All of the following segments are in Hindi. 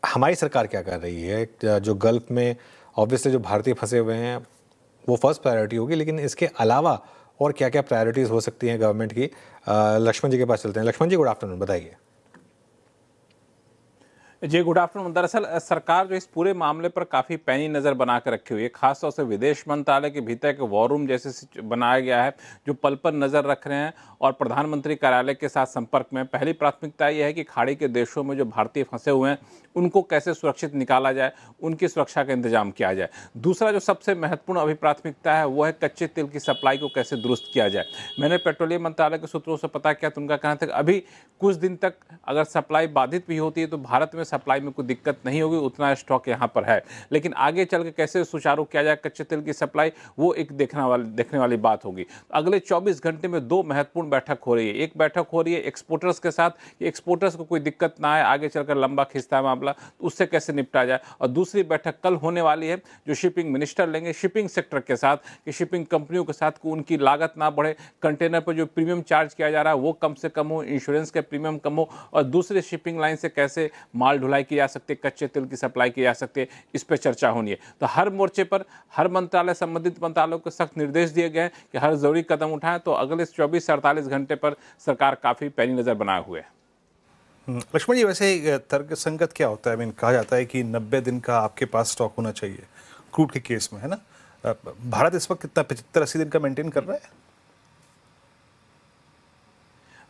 हमारी सरकार क्या कर रही है? जो गल्फ में ऑब्वियसली जो भारतीय फंसे हुए हैं वो फर्स्ट प्रायोरिटी होगी, लेकिन इसके अलावा और क्या क्या प्रायोरिटीज़ हो सकती हैं गवर्नमेंट की? लक्ष्मण जी के पास चलते हैं। लक्ष्मण जी, गुड आफ्टरनून, बताइए। जी गुड आफ्टरनून। दरअसल सरकार जो इस पूरे मामले पर काफ़ी पैनी नज़र बना कर रखी हुई है। खासतौर से विदेश मंत्रालय के भीतर एक वॉर रूम जैसे बनाया गया है जो पल पर नज़र रख रहे हैं और प्रधानमंत्री कार्यालय के साथ संपर्क में। पहली प्राथमिकता यह है कि खाड़ी के देशों में जो भारतीय फंसे हुए हैं उनको कैसे सुरक्षित निकाला जाए, उनकी सुरक्षा का इंतजाम किया जाए। दूसरा जो सबसे महत्वपूर्ण अभी प्राथमिकता है वो है कच्चे तेल की सप्लाई को कैसे दुरुस्त किया जाए। मैंने पेट्रोलियम मंत्रालय के सूत्रों से पता किया तो उनका कहना था कि अभी कुछ दिन तक अगर सप्लाई बाधित भी होती है तो भारत में सप्लाई में कोई दिक्कत नहीं होगी, उतना स्टॉक यहाँ पर है। लेकिन आगे चल के कैसे सुचारू किया जाए कच्चे तेल की सप्लाई, वो एक देखने वाली बात होगी। अगले 24 घंटे में 2 महत्वपूर्ण बैठक हो रही है। एक बैठक हो रही है एक्सपोर्टर्स के साथ कि एक्सपोर्टर्स को कोई दिक्कत ना आए, आगे चलकर लंबा खिंचता है मामला तो उससे कैसे निपटा जाए। और दूसरी बैठक कल होने वाली है जो शिपिंग मिनिस्टर लेंगे शिपिंग सेक्टर के साथ, कि शिपिंग कंपनियों के साथ को उनकी लागत ना बढ़े, कंटेनर पर जो प्रीमियम चार्ज किया जा रहा है वो कम से कम हो, इंश्योरेंस के प्रीमियम कम हो, और दूसरे शिपिंग लाइन से कैसे माल ढुलाई की जा सकती है, कच्चे तेल की सप्लाई की जा सकती है, इस पर चर्चा होनी है। तो हर मोर्चे पर हर मंत्रालय, संबंधित मंत्रालयों को सख्त निर्देश दिए गए हैं कि हर जरूरी कदम उठाएं। तो अगले 24 से 48 घंटे पर सरकार काफी पैनी नजर बनाए हुए है। लक्ष्मण जी, वैसे तर्क संगत क्या होता है? कहा जाता है कि 90 दिन का आपके पास स्टॉक होना चाहिए क्रूड के केस में, है ना? भारत इस वक्त कितना 75-80 दिन का मेंटेन कर रहा है?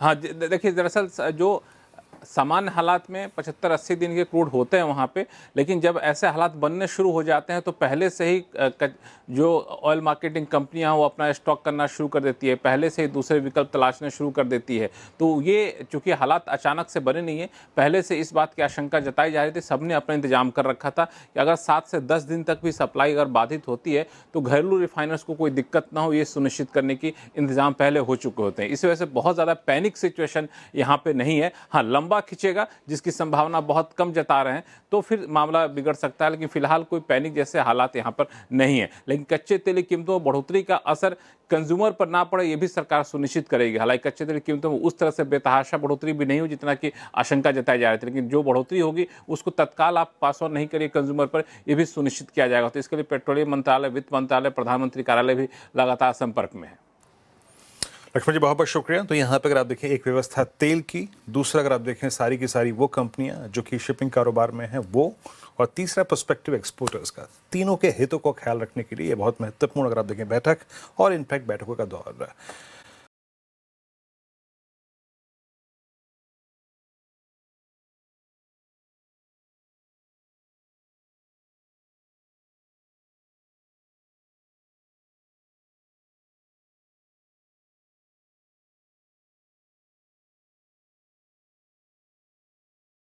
हाँ देखिए, दरअसल जो सामान्य हालात में 75-80 दिन के क्रूड होते हैं वहाँ पे, लेकिन जब ऐसे हालात बनने शुरू हो जाते हैं तो पहले से ही जो ऑयल मार्केटिंग कंपनियां वो अपना स्टॉक करना शुरू कर देती है, पहले से ही दूसरे विकल्प तलाशने शुरू कर देती है। तो ये चूंकि हालात अचानक से बने नहीं है, पहले से इस बात की आशंका जताई जा रही थी, सबने अपना इंतजाम कर रखा था कि अगर 7 से 10 दिन तक भी सप्लाई अगर बाधित होती है तो घरेलू रिफाइनर्स को कोई दिक्कत ना हो, ये सुनिश्चित करने की इंतजाम पहले हो चुके होते हैं। इस वजह से बहुत ज़्यादा पैनिक सिचुएशन यहाँ पे नहीं है। हाँ, लंबा खिंचेगा जिसकी संभावना बहुत कम जता रहे हैं तो फिर मामला बिगड़ सकता है, लेकिन फिलहाल कोई पैनिक जैसे हालात यहाँ पर नहीं है। लेकिन कच्चे तेल की कीमतों में बढ़ोतरी का असर कंज्यूमर पर ना पड़े, ये भी सरकार सुनिश्चित करेगी। हालांकि कच्चे तेल की कीमतों में उस तरह से बेतहाशा बढ़ोतरी भी नहीं हो जितना कि आशंका जताई जा रही थी, लेकिन जो बढ़ोतरी होगी उसको तत्काल आप पास ऑन नहीं करिए कंज्यूमर पर, यह भी सुनिश्चित किया जाएगा। तो इसके लिए पेट्रोलियम मंत्रालय, वित्त मंत्रालय, प्रधानमंत्री कार्यालय भी लगातार संपर्क में है। लक्ष्मण जी, बहुत बहुत शुक्रिया। तो यहाँ पे अगर आप देखें, एक व्यवस्था तेल की, दूसरा अगर आप देखें सारी की सारी वो कंपनियां जो कि शिपिंग कारोबार में हैं वो, और तीसरा पर्सपेक्टिव एक्सपोर्टर्स का, तीनों के हितों को ख्याल रखने के लिए ये बहुत महत्वपूर्ण अगर आप देखें बैठक और इनफैक्ट बैठकों का दौर रहा।